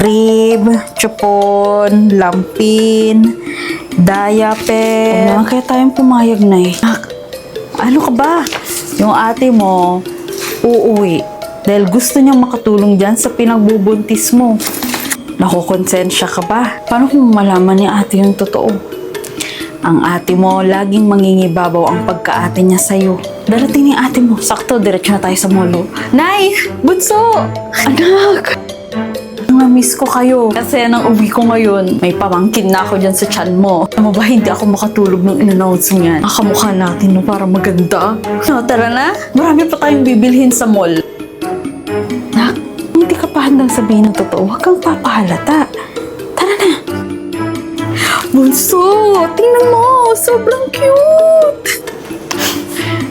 rib, chupon, lampin, diaper. Ano kaya tayong pumayag na eh? Ano ka ba? Yung ate mo, uuwi. Dahil gusto niyang makatulong dyan sa pinagbubuntis mo. Nakukonsensya ka ba? Paano kung malaman ni ate yung totoo? Ang ate mo, laging mangingibabaw ang pagkaate niya sa'yo. Darating ni ate mo. Sakto, diretso na tayo sa molo. Nay! Bunso! Anak! Na-miss ko kayo. Kasi nang uwi ko ngayon, may pamangkin na ako dyan sa tiyan mo. Alam mo ba, hindi ako makatulog nung in-announce mo yan. Nakamukha natin no, para maganda. No, tara na. Marami pa tayong bibilhin sa mall. Nak, hindi ka pa handang sabihin ng totoo. Huwag kang papahalata. Tara na. Bunso, tingnan mo. Sobrang cute.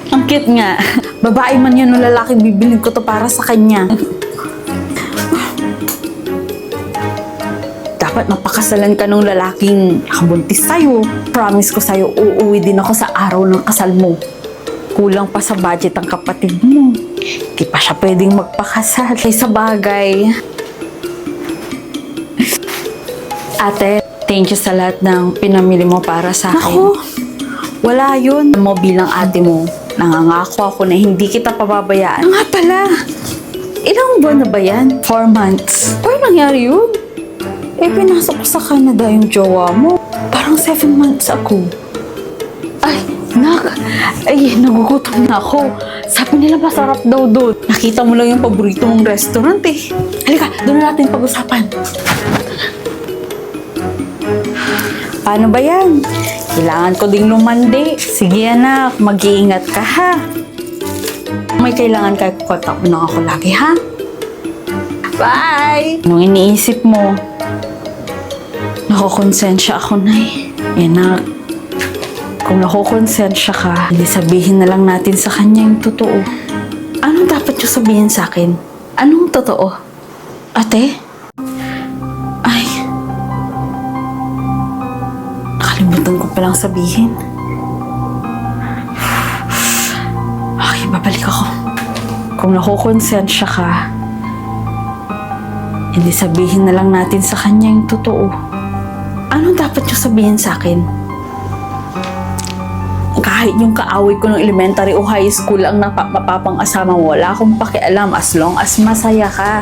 Ang cute nga. Babae man yan o lalaki, bibilhin ko to para sa kanya. Dapat mapakasalan ka ng lalaking nakabuntis sa'yo. Promise ko sa'yo, uuwi din ako sa araw ng kasal mo. Kulang pa sa budget ang kapatid mo. Di pa siya pwedeng magpakasal. Ay sa bagay. Ate, thank you sa lahat ng pinamili mo para sa akin. Ako, wala yun. Alam mo, bilang ate mo, nangangako ako na hindi kita pababayaan. Nga pala, ilang buwan na ba yan? 4 months. Paano nangyari yun? Eh, pinasok ko sa Canada yung jowa mo. Parang 7 months ago. Ay, nagugutom na ako. Sabi nila masarap daw doon. Nakita mo lang yung paborito mong restaurant eh. Halika, doon na natin pag-usapan. Paano ba yan? Kailangan ko ding lumandi. Sige anak, mag-iingat ka ha. May kailangan kayo, kukontak mo na ako lagi ha. Bye! Anong iniisip mo? Nakukonsensya ako na eh. Anak, kung nakukonsensya ka, hindi sabihin na lang natin sa kanya yung totoo. Anong dapat yung sabihin sa akin? Anong totoo? Ate? Ay, nakalimutan ko palang sabihin. Okay, babalik ako. Kung nakukonsensya ka, hindi sabihin na lang natin sa kanya yung totoo. Anong dapat yung sabihin sa akin? Kahit yung kaaway ko ng elementary o high school ang mapapang-asama mo, wala akong pakialam as long as masaya ka.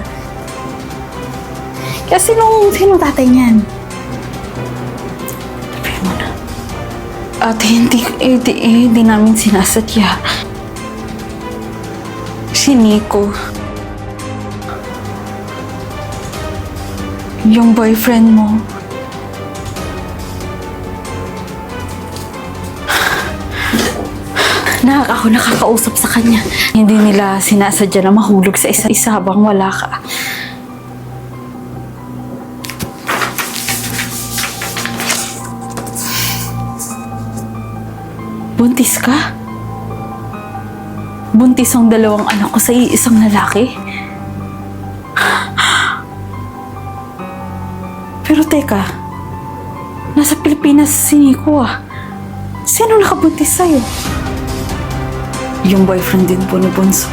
Kaya sino tatay niyan? Sabihin mo na. Ate, hindi namin sinasadya. Si Nico. Yung boyfriend mo. Ako nakakausap sa kanya. Hindi nila sinasadya na mahulog sa isa't isa habang wala ka. Buntis ka? Buntis ang 2 anak ko sa isang lalaki? Pero teka, nasa Pilipinas si Nico ah. Sino nakabuntis sa'yo? Yung boyfriend din po ni Bunso.